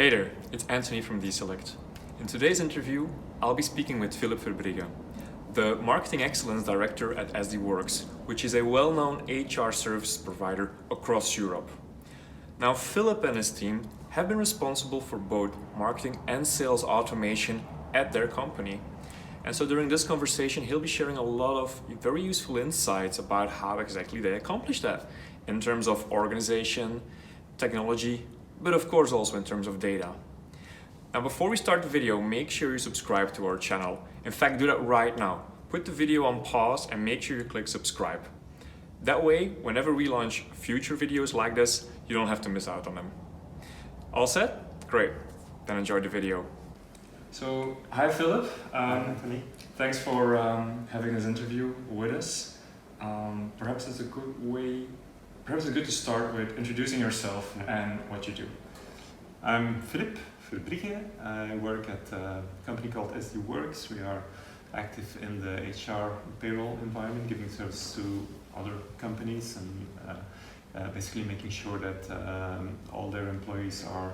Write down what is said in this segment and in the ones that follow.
Hey there, it's Anthony from DESelect. In today's interview, I'll be speaking with Filip Verbrigghe, the Marketing Excellence Director at SD Worx, which is a well-known HR service provider across Europe. Now, Filip and his team have been responsible for both marketing and sales automation at their company. And so during this conversation, he'll be sharing a lot of very useful insights about how exactly they accomplish that in terms of organization, technology, but of course also in terms of data. Now, before we start the video, make sure you subscribe to our channel. In fact, do that right now. Put the video on pause and make sure you click subscribe. That way, whenever we launch future videos like this, you don't have to miss out on them. All set? Great. Then enjoy the video. So, hi Filip. Hi Anthony. Thanks for having this interview with us. Perhaps it's good to start with introducing yourself and what you do. I'm Filip Verbrigghe. I work at a company called SD Worx. We are active in the HR payroll environment, giving service to other companies and basically making sure that all their employees are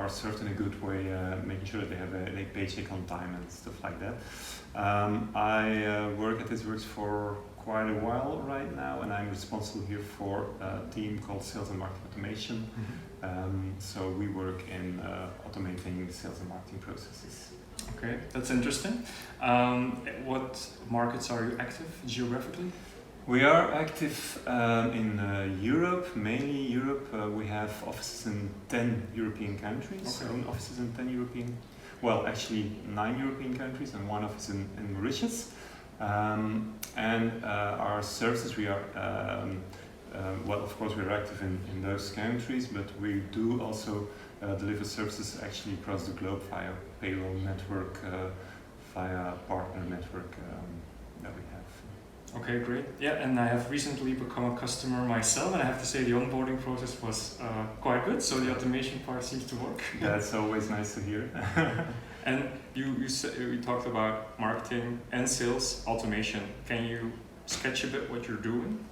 served in a good way, making sure that they have a paycheck on time and stuff like that. I work at SD Worx for quite a while right now, and I'm responsible here for a team called Sales and Marketing Automation. So we work in automating sales and marketing processes. Okay, that's interesting. What markets are you active geographically? We are active in Europe, mainly Europe. We have offices in 10 European countries. Okay. Own offices in 10 European, actually 9 European countries and one office in Mauritius. And our services, we are, of course we're active in those countries, but we do also deliver services actually across the globe via payroll network, via partner network that we have. Okay, great. Yeah, and I have recently become a customer myself, and I have to say the onboarding process was quite good, so the automation part seems to work. That's always nice to hear. And you talked about marketing and sales automation. Can you sketch a bit what you're doing?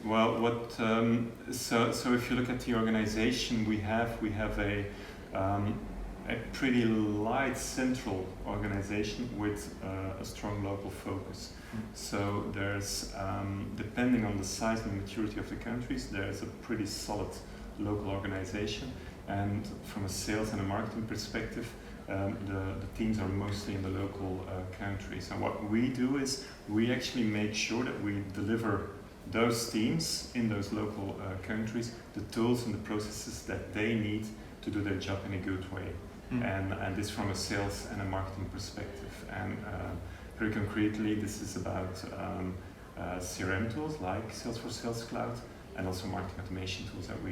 Well, so if you look at the organization we have a pretty light central organization with a strong local focus. So there's, depending on the size and maturity of the countries, there's a pretty solid local organization. And from a sales and a marketing perspective, the teams are mostly in the local countries. And what we do is we actually make sure that we deliver those teams in those local countries the tools and the processes that they need to do their job in a good way. And this from a sales and a marketing perspective. And very concretely, this is about CRM tools like Salesforce Sales Cloud, and also marketing automation tools that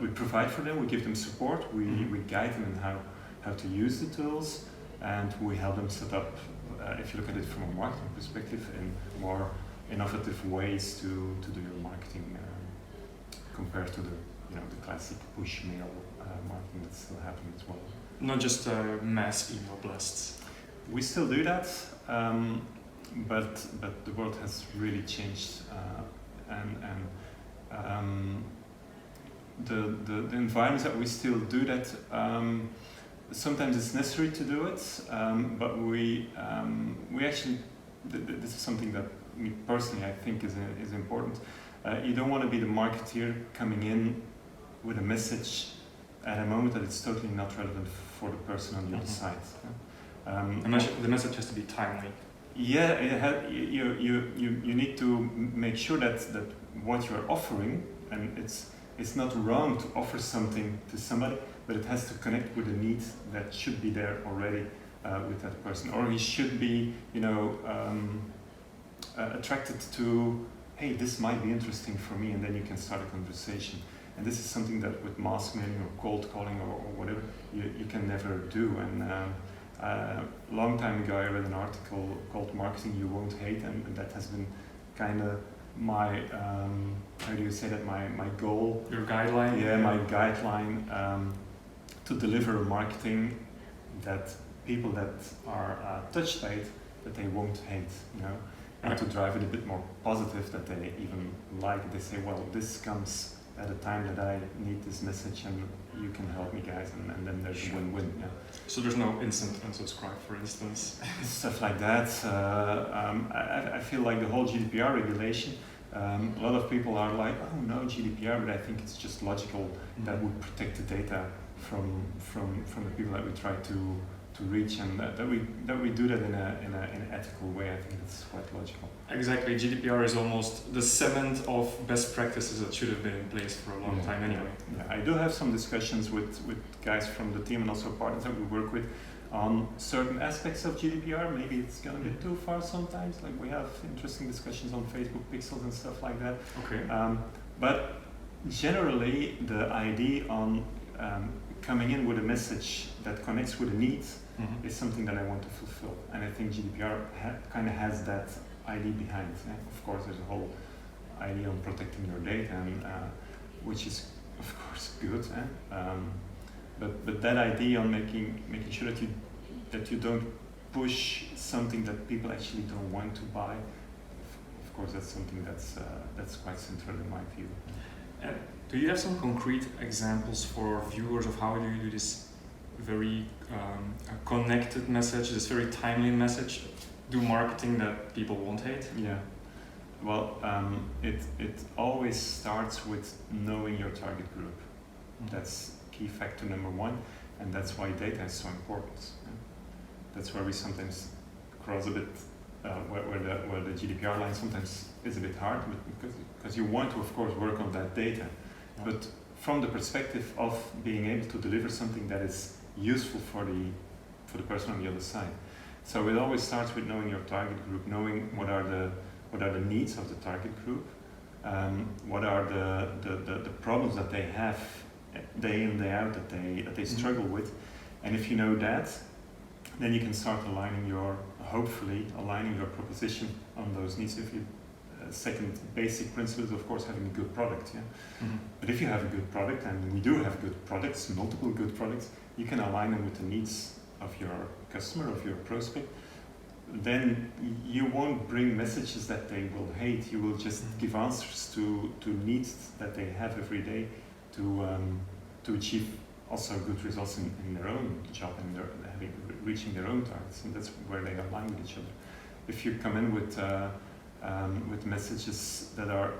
we provide for them. We give them support, we guide them in how to use the tools, and we help them set up, if you look at it from a marketing perspective, in more innovative ways to do your marketing compared to the classic push mail marketing that's still happening as well. Not just mass email blasts. We still do that, but the world has really changed, and the environments that we still do that. Sometimes it's necessary to do it, but we actually this is something that me personally I think is important. You don't want to be the marketeer coming in with a message at a moment that it's totally not relevant for the person on the other side. The message has to be timely. Yeah, you need to make sure that what you are offering, and it's not wrong to offer something to somebody, but it has to connect with a need that should be there already with that person, or he should be, attracted to, hey, this might be interesting for me, and then you can start a conversation. And this is something that with mass mailing or cold calling or whatever, you can never do. And a long time ago, I read an article called "Marketing You Won't Hate," and that has been kind of my my goal. Your guideline. Yeah, my guideline to deliver marketing that people that are touched by it, that they won't hate, and to drive it a bit more positive, that they even like. They say, well, this comes at a time that I need this message, and you can help me, guys, and then there's a win-win. Yeah. So there's no instant unsubscribe, for instance. Stuff like that. I feel like the whole GDPR regulation. A lot of people are like, oh no, GDPR, but I think it's just logical that would protect the data from the people that we try to reach, and that we do that in an ethical way. I think it's quite logical. Exactly, GDPR is almost the cement of best practices that should have been in place for a long time anyway. Yeah, I do have some discussions with guys from the team and also partners that we work with on certain aspects of GDPR. Maybe it's going to be too far sometimes. Like we have interesting discussions on Facebook pixels and stuff like that. Okay. But generally, the idea on coming in with a message that connects with a need is something that I want to fulfill. And I think GDPR kind of has that idea behind it. Of course, there's a whole idea on protecting your data, and which is, of course, good. But that idea on making sure that you don't push something that people actually don't want to buy, of course, that's something that's quite central in my view. Do you have some concrete examples for viewers of how you do this very connected message, this very timely message, do marketing that people won't hate? Yeah. Well, it always starts with knowing your target group. That's key factor number one, and that's why data is so important. That's where we sometimes cross a bit where the GDPR line sometimes is a bit hard, because you want to, of course, work on that data, but from the perspective of being able to deliver something that is useful for the person on the other side. So it always starts with knowing your target group, knowing what are the needs of the target group, what are the problems that they have day in, day out, that they struggle with. And if you know that, then you can start hopefully aligning your proposition on those needs. If you second basic principle is, of course, having a good product. But if you have a good product, and we do have good products, multiple good products, you can align them with the needs of your customer, of your prospect. Then you won't bring messages that they will hate. You will just give answers to needs that they have every day to achieve also good results in their own job and reaching their own targets. And that's where they align with each other. If you come in with messages that are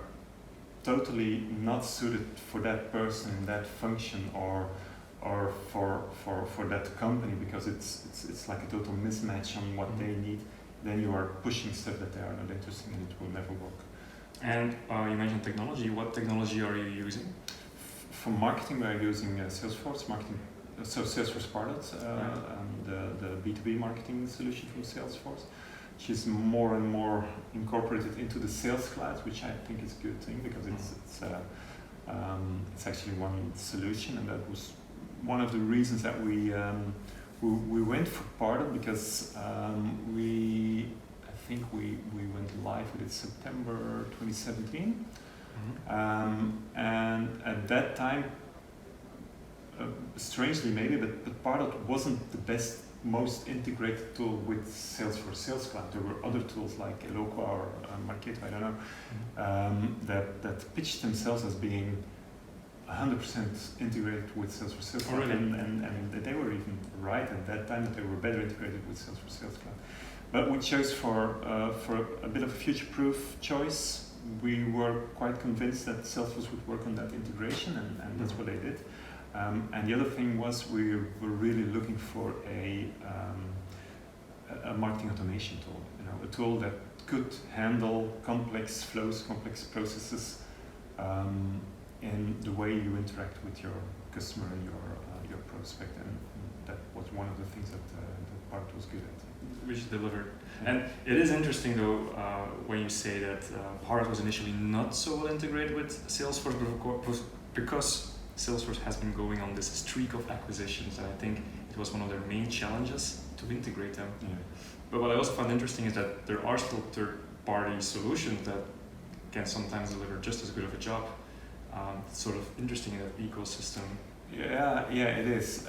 totally not suited for that person in that function, or for that company, because it's like a total mismatch on what they need, then you are pushing stuff that they are not interested in. It will never work. And you mentioned technology. What technology are you using? For marketing, we are using Salesforce marketing. So Salesforce Pardot, the B2B marketing solution from Salesforce, which is more and more incorporated into the Sales Cloud, which I think is a good thing, because it's actually one solution, and that was one of the reasons that we went for Pardot, because I think we went live with it September 2017, and at that time, strangely maybe, but Pardot wasn't the most integrated tool with Salesforce Sales Cloud. There were other tools like Eloqua or Marketo, I don't know, that pitched themselves as being 100% integrated with Salesforce Sales Cloud. Really? And they were even right at that time that they were better integrated with Salesforce Sales Cloud. But we chose for a bit of a future-proof choice. We were quite convinced that Salesforce would work on that integration, and that's what they did. And the other thing was, we were really looking for a marketing automation tool, a tool that could handle complex flows, complex processes in the way you interact with your customer and your prospect, and that was one of the things that Pardot was good at. Which delivered. And it is interesting though, when you say that Pardot was initially not so well integrated with Salesforce, because Salesforce has been going on this streak of acquisitions, and I think it was one of their main challenges to integrate them. Yeah. But what I also found interesting is that there are still third-party solutions that can sometimes deliver just as good of a job. It's sort of interesting in that ecosystem. Yeah, it is.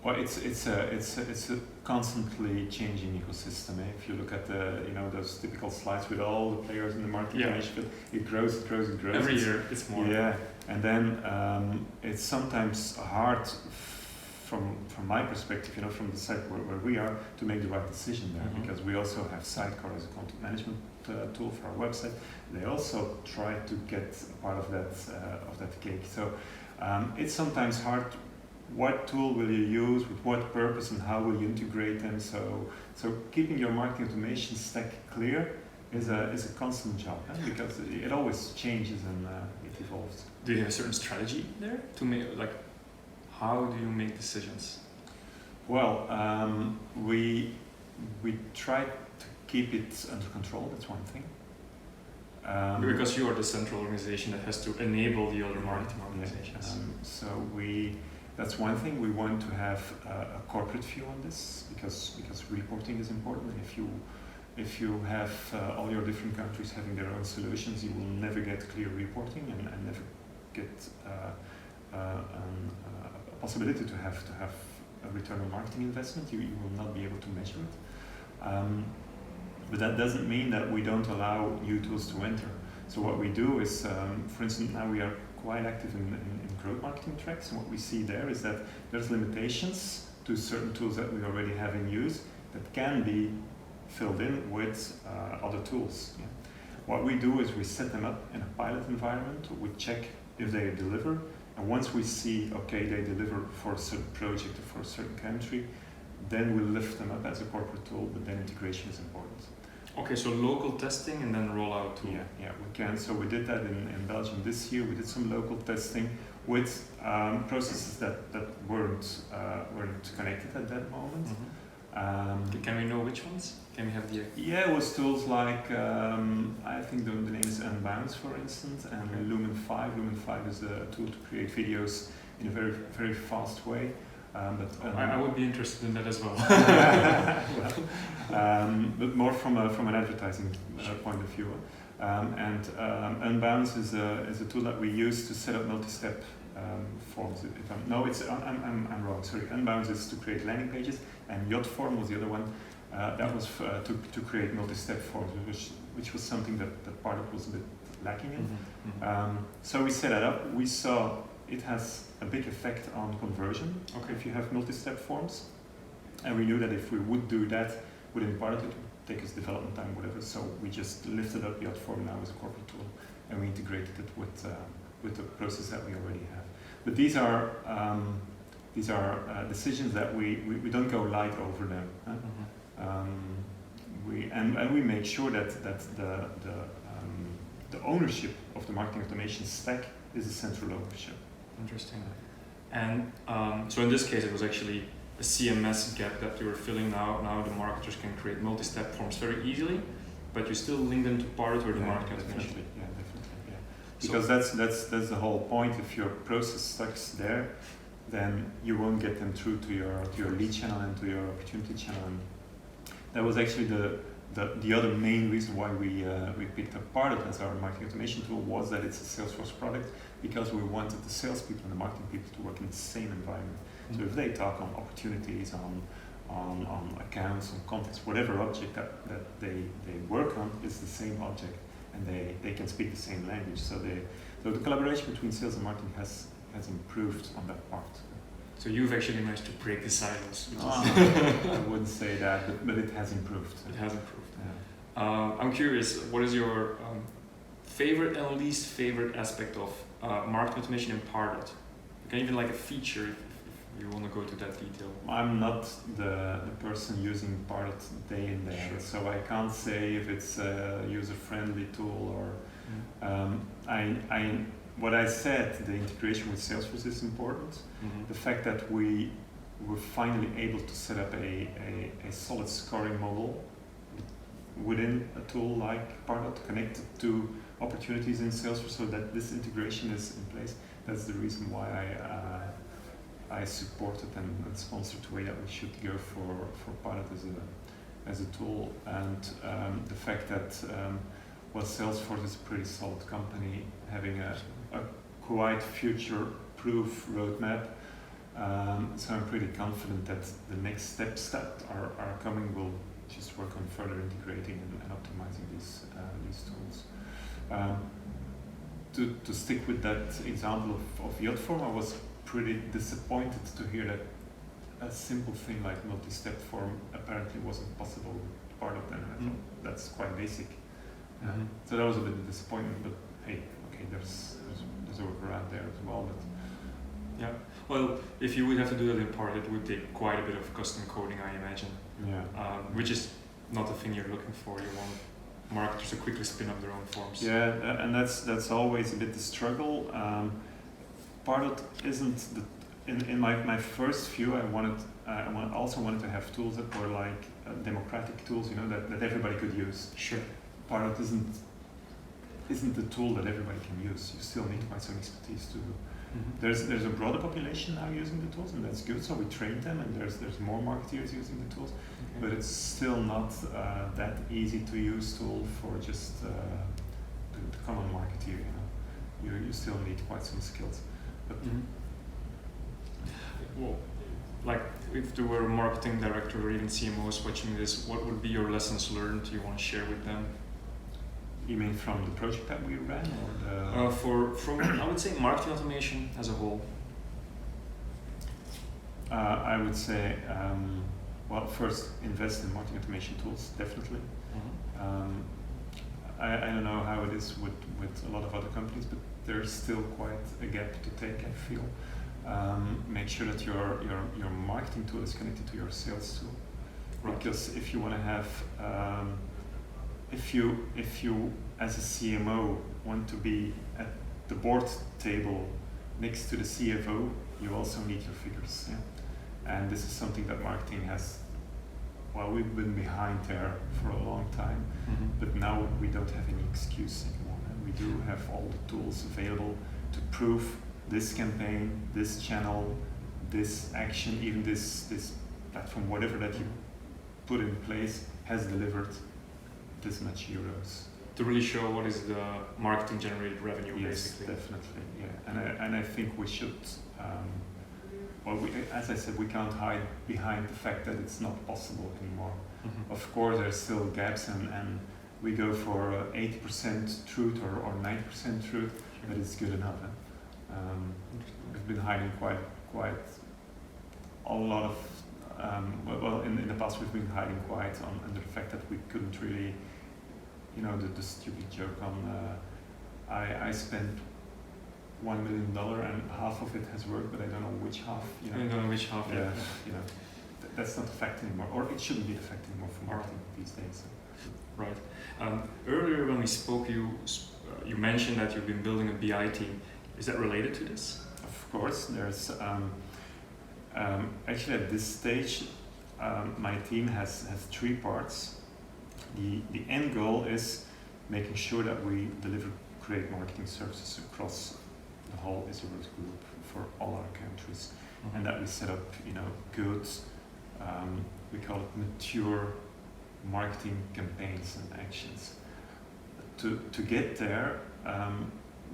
Well, it's a constantly changing ecosystem. If you look at the those typical slides with all the players in the market, it grows, it grows, it grows. Every year it's more. Yeah, and then it's sometimes hard from my perspective, from the side where we are, to make the right decision there, because we also have Sidecar as a content management tool for our website. They also try to get a part of that cake. So it's sometimes hard. What tool will you use, with what purpose, and how will you integrate them? So keeping your marketing automation stack clear is a constant job, because it always changes and it evolves. Do you have a certain strategy there to make, like, how do you make decisions? Well, we try to keep it under control. That's one thing. Because you are the central organization that has to enable the other marketing organizations. That's one thing. We want to have a corporate view on this, because reporting is important. And if you have all your different countries having their own solutions, you will never get clear reporting and never get a possibility to have a return on marketing investment. You will not be able to measure it. But that doesn't mean that we don't allow new tools to enter. So what we do is, for instance, now we are quite active in growth marketing tracks, and what we see there is that there's limitations to certain tools that we already have in use that can be filled in with other tools. Yeah. What we do is we set them up in a pilot environment. We check if they deliver, and once we see, okay, they deliver for a certain project or for a certain country, then we lift them up as a corporate tool, but then integration is important. Okay, so local testing and then rollout tool. Yeah, we can. So we did that in Belgium this year. We did some local testing with processes that weren't connected at that moment. Can we know which ones? Can we have the? Yeah, it was tools like I think the name is Unbounce, for instance, and Lumen 5. Lumen 5 is a tool to create videos in a very, very fast way. I would be interested in that as well. But more from an advertising point of view. Unbounce is a tool that we use to set up multi-step forms. I'm wrong. Sorry, Unbounce is to create landing pages, and Yotform was the other one. That was to create multi-step forms, which was something that Pardot was a bit lacking in. So we set that up. We saw it has a big effect on conversion. Okay, if you have multi-step forms, and we knew that if we would do that within Pardot, it would take us development time, whatever. So we just lifted up Yotform now as a corporate tool, and we integrated it with the process that we already have. But these are decisions that we don't go light over them. We make sure that the ownership of the marketing automation stack is a central ownership. Interesting. And so in this case, it was actually a CMS gap that you were filling now. Now the marketers can create multi-step forms very easily, but you still link them to Pardot or the marketing automation. Yeah, definitely. Yeah. Because that's the whole point. If your process stuck's there, then you won't get them through to your lead channel and to your opportunity channel. And that was actually the other main reason why we picked up Pardot as our marketing automation tool, was that it's a Salesforce product, because we wanted the salespeople and the marketing people to work in the same environment. So if they talk on opportunities, on accounts, on contacts, whatever object that they work on is the same object, and they can speak the same language. So the collaboration between sales and marketing has improved on that part. So you've actually managed to break the silos. I wouldn't say that, but it has improved. It has improved. Yeah. I'm curious, what is your favorite and least favorite aspect of marketing automation in Pardot? You can even like a feature if you want to go to that detail. I'm not the person using Pardot day in day out, so I can't say if it's a user-friendly tool or. What I said, the integration with Salesforce is important. The fact that we were finally able to set up a solid scoring model within a tool like Pardot, connected to opportunities in Salesforce, so that this integration is in place. That's the reason why I supported and sponsored the way that we should go for Pardot as a tool, and the fact that Salesforce is a pretty solid company, having a quite future-proof roadmap. So I'm pretty confident that the next steps that are coming will just work on further integrating and optimizing these tools. To stick with that example of Yotform, I was pretty disappointed to hear that a simple thing like multi-step form apparently wasn't possible with Pardot, and I thought that's quite basic. So that was a bit of disappointment, but hey, okay, there's a workaround there as well. But yeah, well, if you would have to do that in Pardot, it would take quite a bit of custom coding, I imagine. Yeah. Which is not the thing you're looking for. You want marketers to quickly spin up their own forms. Yeah, and that's always a bit the struggle. Pardot isn't the in my first view. I also wanted to have tools that were like democratic tools, you know, that everybody could use. Sure. Pardot isn't the tool that everybody can use. You still need quite some expertise to. There's a broader population now using the tools, and that's good. So we train them, and there's more marketeers using the tools, but it's still not that easy to use tool for just the common marketeer. You know, you still need quite some skills. But well, like if there were a marketing director or even CMOs watching this, what would be your lessons learned you want to share with them? You mean from the project that we ran, or from I would say marketing automation as a whole. I would say, well, first invest in marketing automation tools, definitely. I don't know how it is with a lot of other companies, but there's still quite a gap to take, I feel. Make sure that your marketing tool is connected to your sales tool, right. Because if you want to have if you as a CMO want to be at the board table next to the CFO, you also need your figures. Yeah? And this is something that marketing has, well, we've been behind there for a long time, but now we don't have any excuse anymore. And we do have all the tools available to prove this campaign, this channel, this action, even this platform, whatever that you put in place has delivered this much euros. To really show what is the marketing generated revenue, basically. Yes, definitely, yeah. And I think we should, well, as I said, we can't hide behind the fact that it's not possible anymore. Of course, there's still gaps, and we go for 80% truth or 90% truth, but it's good enough. We've been hiding quite a lot of, well, in the past we've been hiding quite under the fact that we couldn't really, you know, the stupid joke on, I spent $1 million and half of it has worked, but I don't know which half. You know? I don't know which half. Yeah, you know, that's not the fact anymore, or it shouldn't be the fact anymore for marketing these days. Right. Earlier when we spoke, you mentioned that you've been building a BI team. Is that related to this? Of course, there's actually at this stage, my team has 3 parts. The end goal is making sure that we deliver great marketing services across the whole SD Worx group for all our countries, and that we set up, you know, good, we call it mature marketing campaigns and actions. To get there,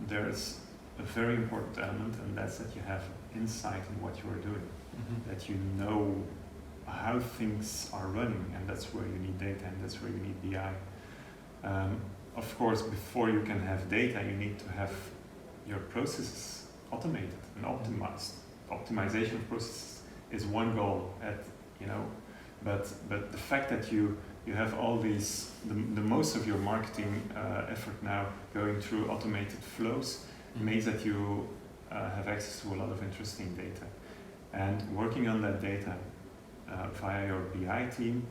there's a very important element, and that's that you have insight in what you are doing, that you know how things are running, and that's where you need data, and that's where you need BI. Of course, before you can have data, you need to have your processes automated and optimized. Optimization of processes is one goal, but the fact that you have all these, the most of your marketing effort now going through automated flows means that you have access to a lot of interesting data, and working on that data via your BI team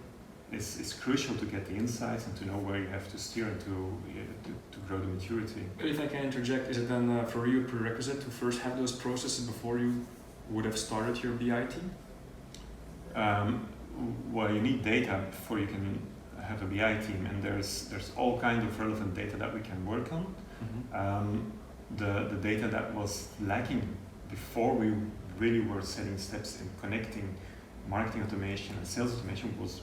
is crucial to get the insights and to know where you have to steer and to grow the maturity. But if I can interject, is it then for you a prerequisite to first have those processes before you would have started your BI team? Well, you need data before you can have a BI team, and there's all kinds of relevant data that we can work on. The data that was lacking before we really were setting steps in connecting marketing automation and sales automation was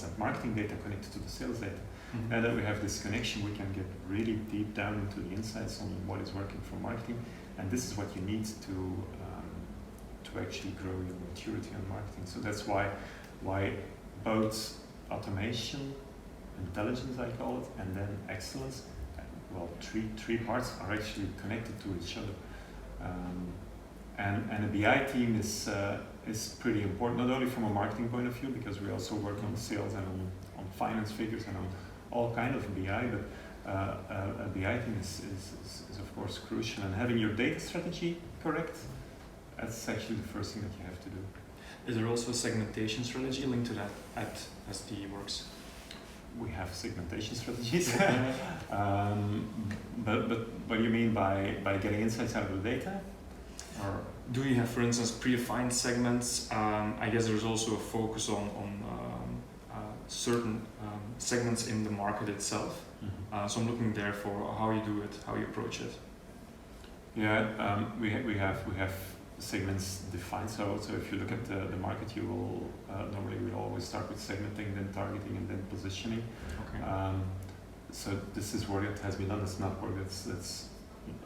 that marketing data connected to the sales data. Now that we have this connection, we can get really deep down into the insights on what is working for marketing, and this is what you need to to actually grow your maturity on marketing. So that's why both automation, intelligence I call it, and then excellence, well, three parts are actually connected to each other. And a BI team is pretty important, not only from a marketing point of view, because we also work on sales and on finance figures and on all kind of BI, but a BI team is of course crucial. And having your data strategy correct, that's actually the first thing that you have to do. Is there also a segmentation strategy linked to that at SD Worx? We have segmentation strategies. But what do you mean by getting insights out of the data? Or do you have, for instance, predefined segments? I guess there's also a focus on certain segments in the market itself. Mm-hmm. So I'm looking there for how you do it, how you approach it. Yeah, we have segments defined. So if you look at the market, you will normally we always start with segmenting, then targeting, and then positioning. Okay. So this is work that has been done. It's not work that's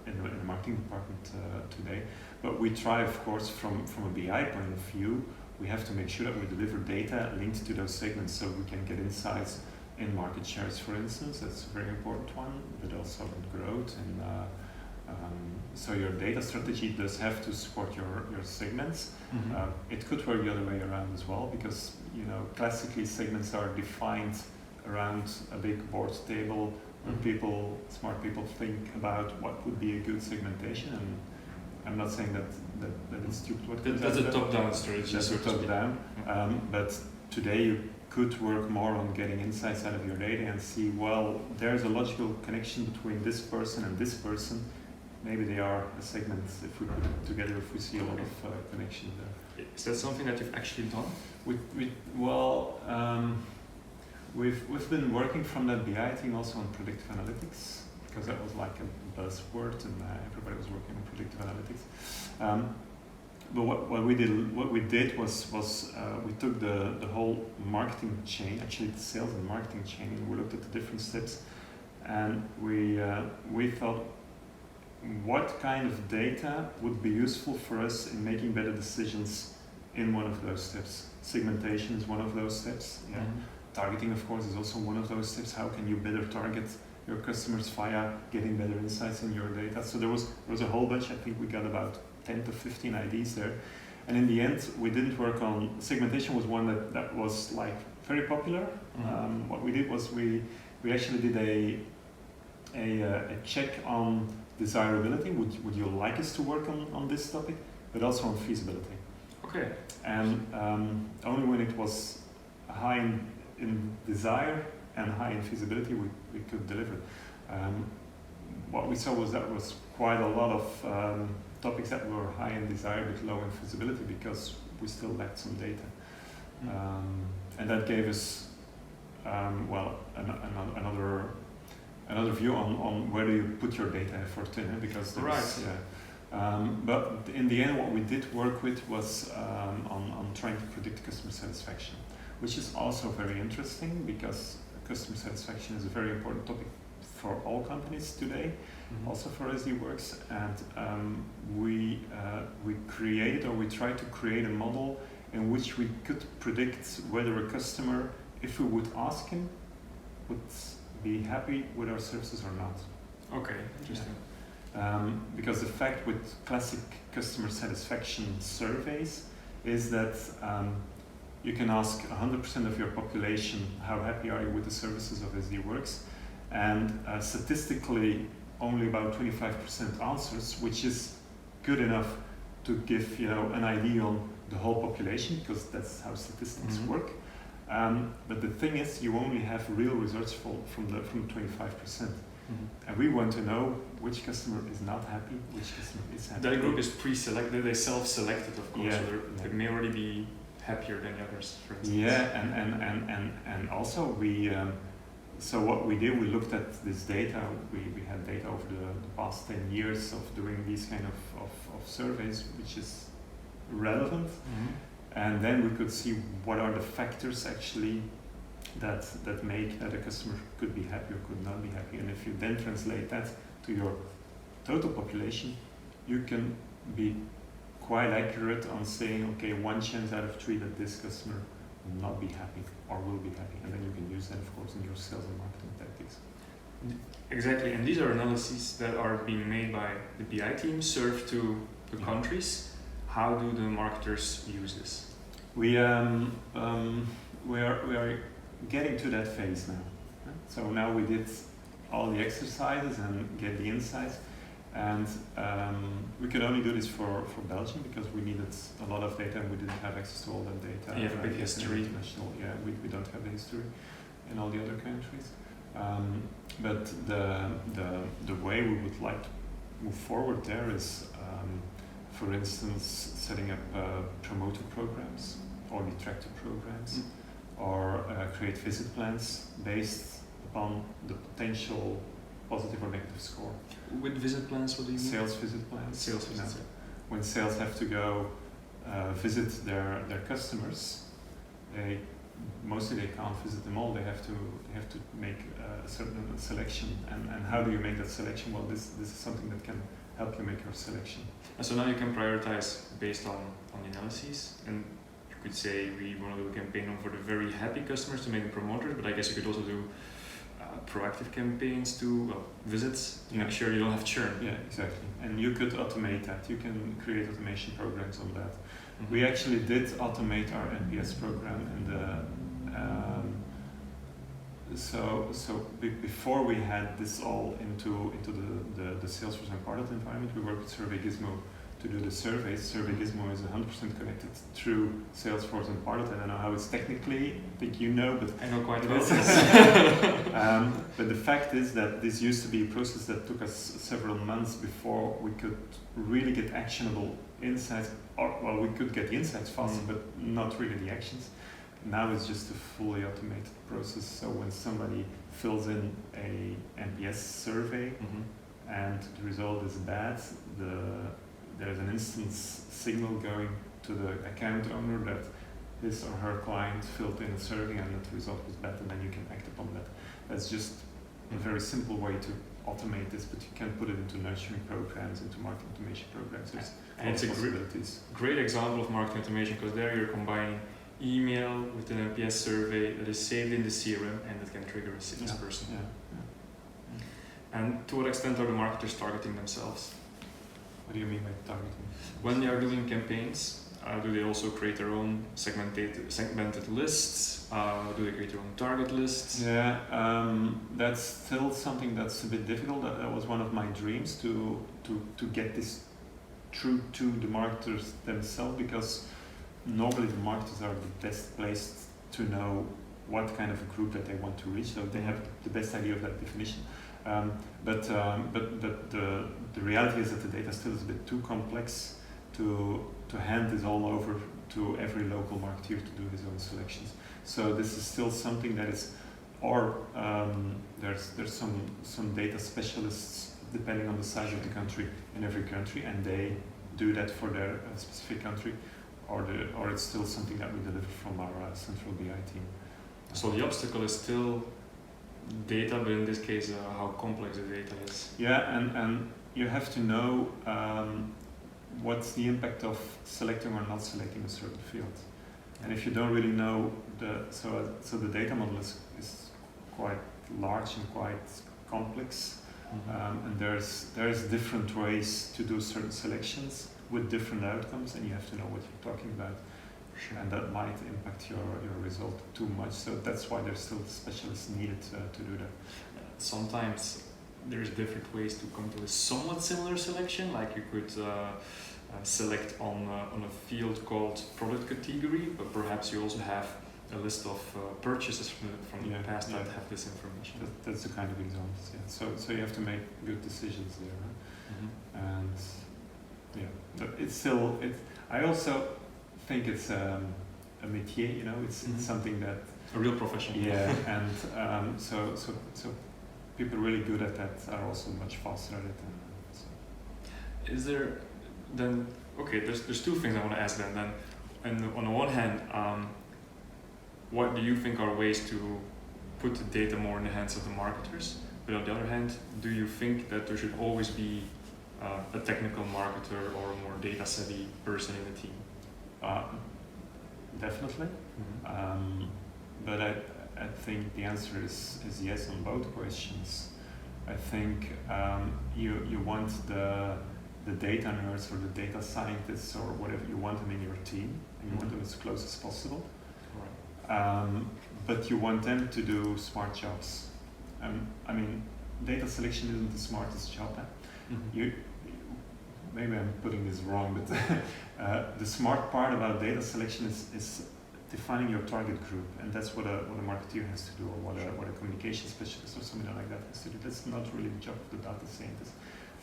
in the marketing department today. But we try, of course, from a BI point of view, we have to make sure that we deliver data linked to those segments so we can get insights in market shares, for instance. That's a very important one, but also in growth. And so your data strategy does have to support your segments. Mm-hmm. It could work the other way around as well, because classically segments are defined around a big board table where smart people think about what would be a good segmentation. And I'm not saying that it's stupid. That's a top-down strategy. That's a top-down. But today you could work more on getting insights out of your data and see, well, there's a logical connection between this person and this person. Maybe they are a segment. If we put it together, if we see a lot of connection there. Is that something that you've actually done? We've been working from that BI team also on predictive analytics, because that was like a buzzword and everybody was working on predictive analytics. But what we did was we took the whole marketing chain, actually the sales and marketing chain, and we looked at the different steps, and we thought, what kind of data would be useful for us in making better decisions in one of those steps? Segmentation is one of those steps. Yeah. Mm-hmm. Targeting, of course, is also one of those steps. How can you better target your customers via getting better insights in your data? So there was a whole bunch. I think we got about 10 to 15 ideas there. And in the end, we didn't work on segmentation. Was one that was like very popular. Mm-hmm. What we did was we actually did a check on desirability. Would you like us to work on this topic? But also on feasibility. Okay. And only when it was high in desire and high in feasibility, we could deliver. What we saw was that was quite a lot of topics that were high in desire but low in feasibility, because we still lacked some data. And that gave us another view on where do you put your data effort in, because right. But in the end, what we did work with was on trying to predict customer satisfaction, which is also very interesting, because customer satisfaction is a very important topic for all companies today, also for SD Worx. And we tried to create a model in which we could predict whether a customer, if we would ask him, would be happy with our services or not. Okay, interesting. Yeah. Because the fact with classic customer satisfaction surveys is that you can ask 100% of your population, how happy are you with the services of SD Worx? And statistically, only about 25% answers, which is good enough to give an idea on the whole population, because that's how statistics work. But the thing is, you only have real results from the 25%. And we want to know which customer is not happy, which customer is happy. That group is pre-selected, they self-selected, of course, Yeah. so they may already be happier than the others, for instance. Yeah, and also we, so what we did, we looked at this data. We had data over the past 10 years of doing these kind of surveys, which is relevant. And then we could see what are the factors actually that make that a customer could be happy or could not be happy. And if you then translate that to your total population, you can be quite accurate on saying, okay, 1 chance out of 3 that this customer will not be happy or will be happy, and then you can use that, of course, in your sales and marketing tactics. Exactly, and these are analyses that are being made by the BI team, served to the countries. How do the marketers use this? We are getting to that phase now. So now we did all the exercises and get the insights, and we could only do this for Belgium because we needed a lot of data and we didn't have access to all that data. You have a big history. International, yeah, we don't have the history in all the other countries. But the way we would like to move forward there is, for instance, setting up promoter programs or detractor programs, or create visit plans based upon the potential positive or negative score. With visit plans, what do you mean? Sales visit plans. Sales visits. You know, when sales have to go visit their customers, mostly they can't visit them all. They have to make a certain selection. And how do you make that selection? Well, this is something that can help you make your selection. And so now you can prioritize based on the analyses, and you could say we want to do a campaign for the very happy customers to make them promoters, but I guess you could also do proactive campaigns to visits to make sure you don't have churn. Yeah, exactly. And you could automate that. You can create automation programs on that. Mm-hmm. We actually did automate our NPS program, and before we had this all into the Salesforce and Pardot environment, we worked with Survey Gizmo to do the surveys. Survey Gizmo is 100% connected through Salesforce and Pardot. I don't know how it's technically, I think you know, but I know quite well. But the fact is that this used to be a process that took us several months before we could really get actionable insights, we could get the insights faster, but not really the actions. Now it's just a fully automated process. So when somebody fills in a NPS survey and the result is bad, there's an instant signal going to the account owner that his or her client filled in a survey and that the result was bad, and then you can act upon that. That's just a very simple way to automate this, but you can put it into nurturing programs, into marketing automation programs. There's it's a great example of marketing automation, because there you're combining email with an NPS survey that is saved in the CRM and that can trigger a salesperson. And to what extent are the marketers targeting themselves? What do you mean by targeting? When they are doing campaigns, do they also create their own segmented lists? Do they create their own target lists? Yeah, that's still something that's a bit difficult. That was one of my dreams, to get this true to the marketers themselves, because normally the marketers are the best placed to know what kind of a group that they want to reach, so they have the best idea of that definition. But the reality is that the data still is a bit too complex to hand this all over to every local marketer to do his own selections. So this is still something that is, there's some data specialists depending on the size of the country in every country, and they do that for their specific country, or it's still something that we deliver from our central BI team. So the obstacle is still data, but in this case, how complex the data is. Yeah, and you have to know what's the impact of selecting or not selecting a certain field. And if you don't really know so the data model is quite large and quite complex, and there's different ways to do certain selections with different outcomes, and you have to know what you're talking about. And that might impact your result too much. So that's why there's still specialists needed to do that. Sometimes there's different ways to come to a somewhat similar selection. Like you could select on a field called product category, but perhaps you also have a list of purchases from the past that have this information. That's the kind of examples. Yeah. So you have to make good decisions there. Huh? And yeah, it's still I also think it's a métier, you know, it's something that a real profession. Yeah, and so people really good at that are also much faster at it. Is there then? Okay, there's two things I want to ask then. And on the one hand, what do you think are ways to put the data more in the hands of the marketers? But on the other hand, do you think that there should always be a technical marketer or a more data savvy person in the team? Definitely. But I think the answer is yes on both questions. I think you want the data nerds or the data scientists or whatever, you want them in your team, and you want them as close as possible. Right. But you want them to do smart jobs. I mean, data selection isn't the smartest job. Maybe I'm putting this wrong, but the smart part about data selection is defining your target group, and that's what a marketeer has to do, or what a communication specialist or something like that has to do. That's not really the job of the data scientist.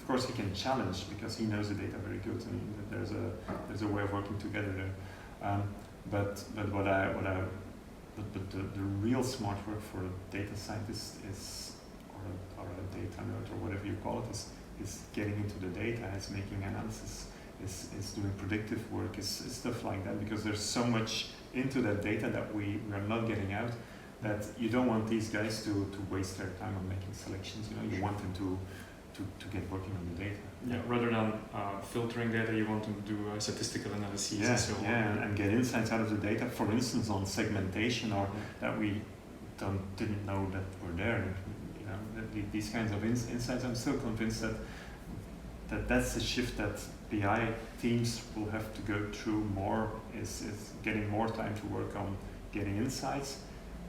Of course, he can challenge because he knows the data very good, and there's a way of working together there. But the real smart work for a data scientist is, or a data nerd or whatever you call it, is getting into the data, is making analysis, is doing predictive work, is stuff like that, because there's so much into that data that we are not getting out, that you don't want these guys to waste their time on making selections. You want them to get working on the data. Yeah, rather than filtering data, you want them to do statistical analyses and so on. Yeah, and get insights out of the data, for instance, on segmentation, or that we didn't know that were there. These kinds of insights, I'm still convinced that's a shift that BI teams will have to go through more, is getting more time to work on getting insights,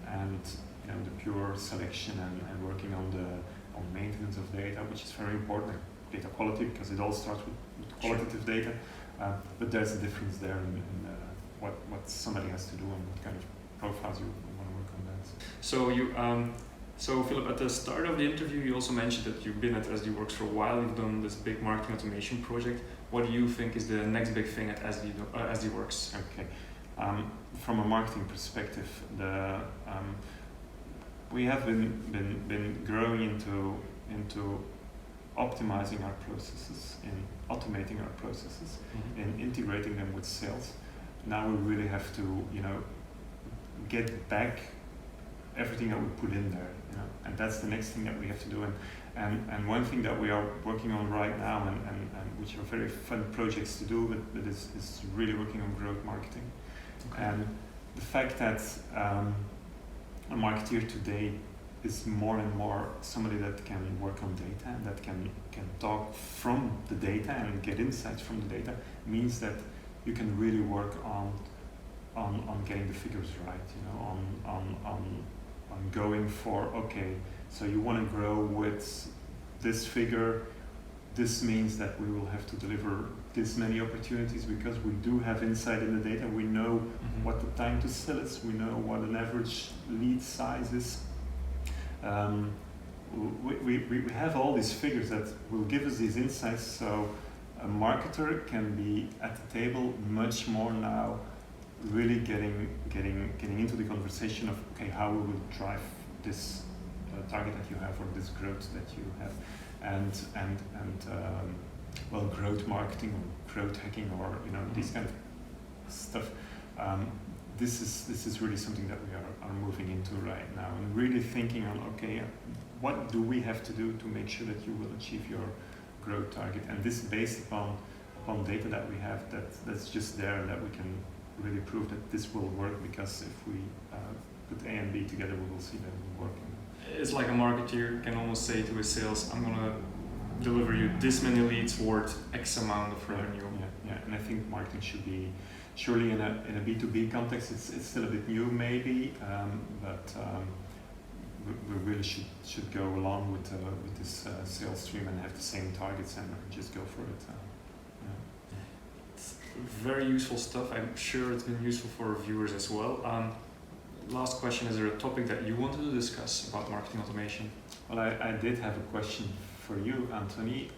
and the pure selection and working on maintenance of data, which is very important. Data quality, because it all starts with qualitative data, but there's a difference there in what somebody has to do and what kind of profiles you want to work on that. So Philip, at the start of the interview, you also mentioned that you've been at SD Worx for a while. You've done this big marketing automation project. What do you think is the next big thing at SD Worx? Okay, from a marketing perspective, we have been growing into optimizing our processes, in automating our processes, in integrating them with sales. Now we really have to, get back everything that we put in there, and that's the next thing that we have to do. And one thing that we are working on right now, and which are very fun projects to do, but is really working on growth marketing. Okay. And the fact that a marketeer today is more and more somebody that can work on data, and that can talk from the data and get insights from the data, means that you can really work on getting the figures right, on going for, okay, so you want to grow with this figure, this means that we will have to deliver this many opportunities because we do have insight in the data. We know what the time to sell is, we know what an average lead size is. We have all these figures that will give us these insights, so a marketer can be at the table much more now, really getting into the conversation of, okay, how we will drive this target that you have, or this growth that you have, and growth marketing or growth hacking, or these kind of stuff. This is really something that we are moving into right now, and really thinking on, okay, what do we have to do to make sure that you will achieve your growth target, and this based upon data that we have that's just there, and that we can really prove that this will work, because if we put A and B together, we will see that it will work. It's like a marketer can almost say to his sales, I'm going to deliver you this many leads worth X amount of revenue. Yeah, and I think marketing should be, surely in a B2B context, it's still a bit new maybe, but we really should go along with this sales stream and have the same targets and just go for it. It's very useful stuff. I'm sure it's been useful for our viewers as well. Last question, is there a topic that you wanted to discuss about marketing automation? Well, I did have a question for you, Anthony.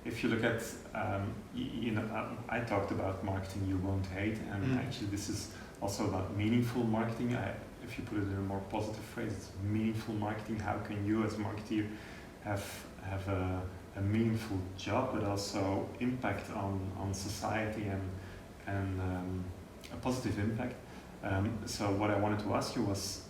If you look at, I talked about marketing you won't hate, and actually this is also about meaningful marketing. If you put it in a more positive phrase, it's meaningful marketing. How can you as a marketeer have a meaningful job, but also impact on society and a positive impact? So what I wanted to ask you was,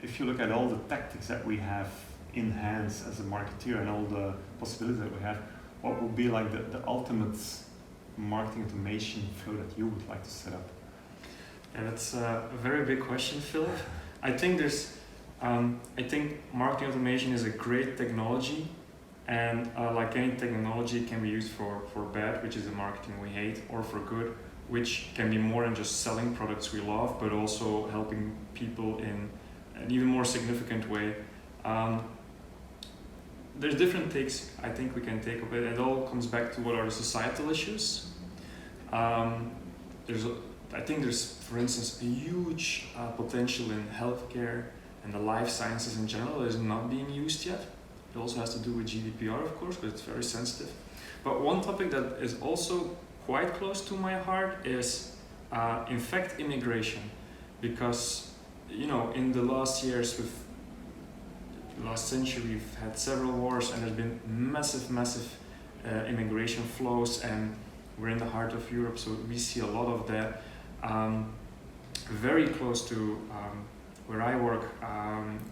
if you look at all the tactics that we have in hands as a marketeer and all the possibilities that we have, what would be like the ultimate marketing automation flow that you would like to set up? Yeah, that's a very big question, Philip. I think marketing automation is a great technology, and like any technology, it can be used for bad, which is the marketing we hate, or for good, which can be more than just selling products we love, but also helping people in an even more significant way. There's different takes I think we can take of it. It all comes back to what are the societal issues. I think there's, for instance, a huge potential in healthcare and the life sciences in general that is not being used yet. It also has to do with GDPR, of course, but it's very sensitive. But one topic that is also quite close to my heart is, in fact, immigration. Because, you know, in the last years, last century, we've had several wars, and there's been massive immigration flows, and we're in the heart of Europe, so we see a lot of that. Very close to where I work,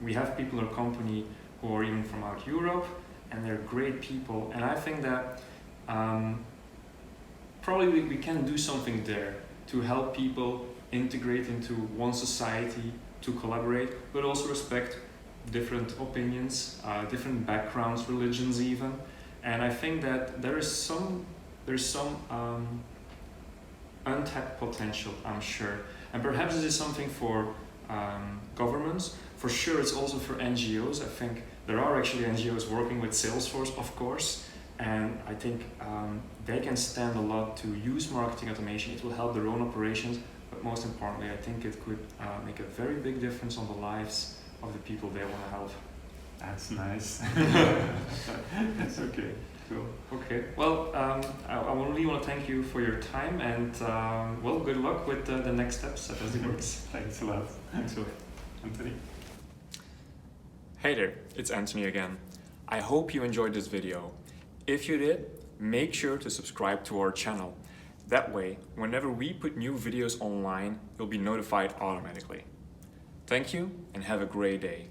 we have people in our company who are even from out Europe, and they're great people, and I think that probably we can do something there to help people integrate into one society, to collaborate, but also respect different opinions, different backgrounds, religions even. And I think that there's some untapped potential, I'm sure. And perhaps this is something for governments. For sure, it's also for NGOs. I think there are actually NGOs working with Salesforce, of course, and I think they can stand a lot to use marketing automation. It will help their own operations, but most importantly, I think it could make a very big difference on the lives of the people they want to help. That's nice. That's okay. Cool. Okay. Well, I really want to thank you for your time, and well, good luck with the next steps at SD Worx. Thanks a lot. Thanks a lot. Anthony. Hey there, it's Anthony again. I hope you enjoyed this video. If you did, make sure to subscribe to our channel. That way, whenever we put new videos online, you'll be notified automatically. Thank you and have a great day.